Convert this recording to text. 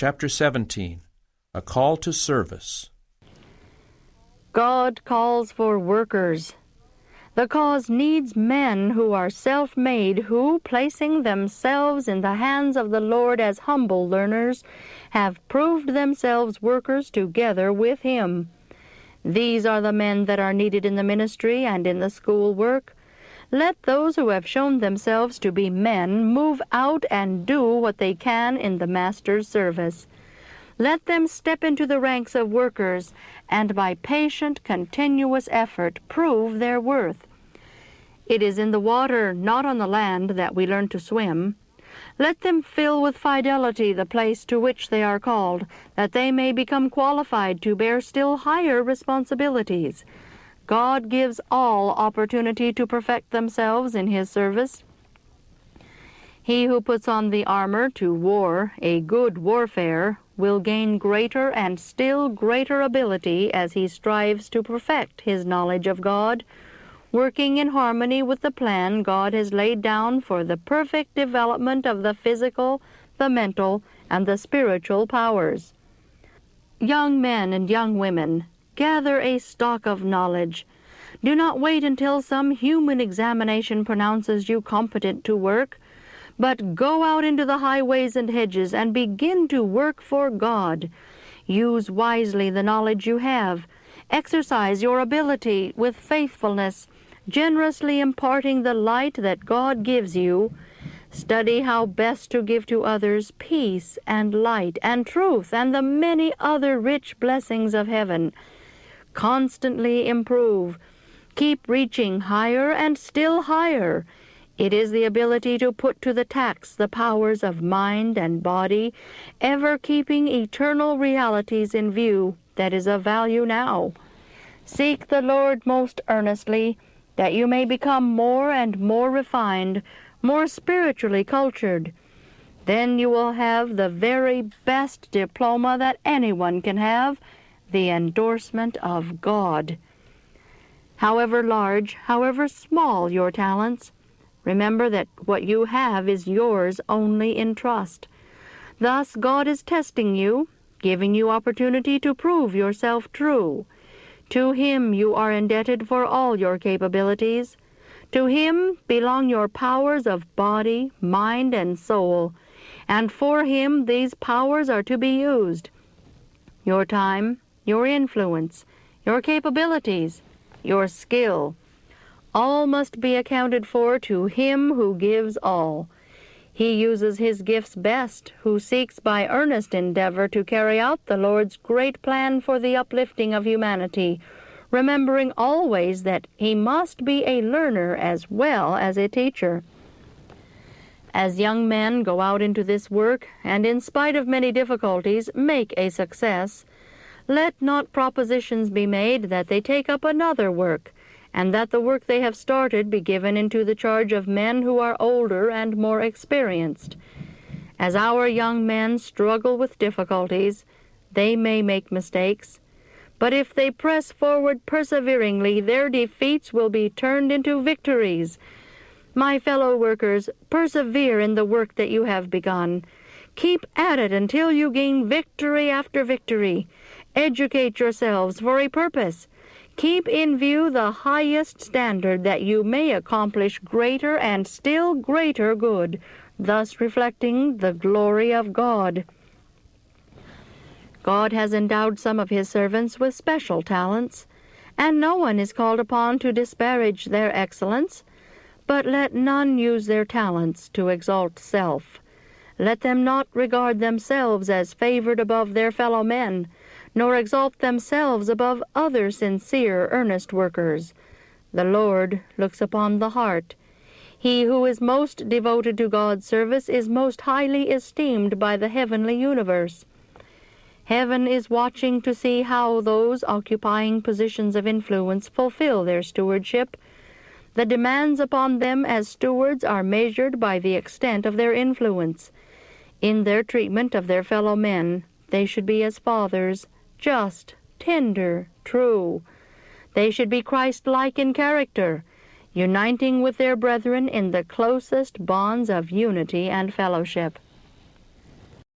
Chapter 17. A Call to Service. God calls for workers. The cause needs men who are self-made, who, placing themselves in the hands of the Lord as humble learners, have proved themselves workers together with Him. These are the men that are needed in the ministry and in the school work. Let those who have shown themselves to be men move out and do what they can in the Master's service. Let them step into the ranks of workers and by patient, continuous effort prove their worth. It is in the water, not on the land, that we learn to swim. Let them fill with fidelity the place to which they are called, that they may become qualified to bear still higher responsibilities. God gives all opportunity to perfect themselves in His service. He who puts on the armor to war a good warfare will gain greater and still greater ability as he strives to perfect his knowledge of God, working in harmony with the plan God has laid down for the perfect development of the physical, the mental, and the spiritual powers. Young men and young women, gather a stock of knowledge. Do not wait until some human examination pronounces you competent to work, but go out into the highways and hedges and begin to work for God. Use wisely the knowledge you have. Exercise your ability with faithfulness, generously imparting the light that God gives you. Study how best to give to others peace and light and truth and the many other rich blessings of heaven. Constantly improve. Keep reaching higher and still higher. It is the ability to put to the tax the powers of mind and body, ever keeping eternal realities in view, that is of value now. Seek the Lord most earnestly, that you may become more and more refined, more spiritually cultured. Then you will have the very best diploma that anyone can have, the endorsement of God. However large, however small your talents, remember that what you have is yours only in trust. Thus God is testing you, giving you opportunity to prove yourself true. To Him you are indebted for all your capabilities. To Him belong your powers of body, mind, and soul, and for Him these powers are to be used. Your time, your influence, your capabilities, your skill, all must be accounted for to Him who gives all. He uses His gifts best, who seeks by earnest endeavor to carry out the Lord's great plan for the uplifting of humanity, remembering always that he must be a learner as well as a teacher. As young men go out into this work, and in spite of many difficulties make a success, let not propositions be made that they take up another work, and that the work they have started be given into the charge of men who are older and more experienced. As our young men struggle with difficulties, they may make mistakes, but if they press forward perseveringly, their defeats will be turned into victories. My fellow workers, persevere in the work that you have begun. Keep at it until you gain victory after victory. Educate yourselves for a purpose. Keep in view the highest standard that you may accomplish greater and still greater good, thus reflecting the glory of God. God has endowed some of His servants with special talents, and no one is called upon to disparage their excellence, but let none use their talents to exalt self. Let them not regard themselves as favored above their fellow men, nor exalt themselves above other sincere, earnest workers. The Lord looks upon the heart. He who is most devoted to God's service is most highly esteemed by the heavenly universe. Heaven is watching to see how those occupying positions of influence fulfill their stewardship. The demands upon them as stewards are measured by the extent of their influence. In their treatment of their fellow men, they should be as fathers, just, tender, true. They should be Christ-like in character, uniting with their brethren in the closest bonds of unity and fellowship.